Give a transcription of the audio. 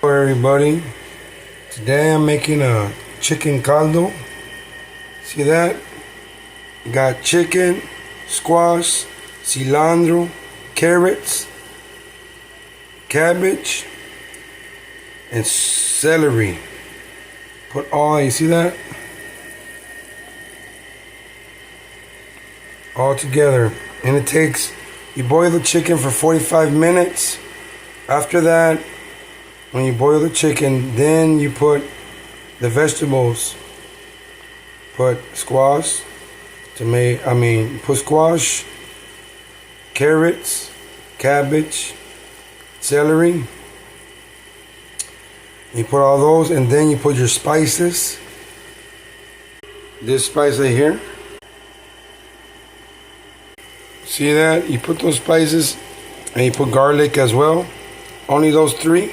Everybody, today I'm making a chicken caldo. See that? Got chicken, squash, cilantro, carrots, cabbage, and celery. Put all, you see that? All together. And it takes, you boil the chicken for 45 minutes. After that, when you boil the chicken, then you put the vegetables. Put squash, put squash, carrots, cabbage, celery. You put all those, and then you put your spices. This spice right here. See that? You put those spices, and you put garlic as well. Only those three.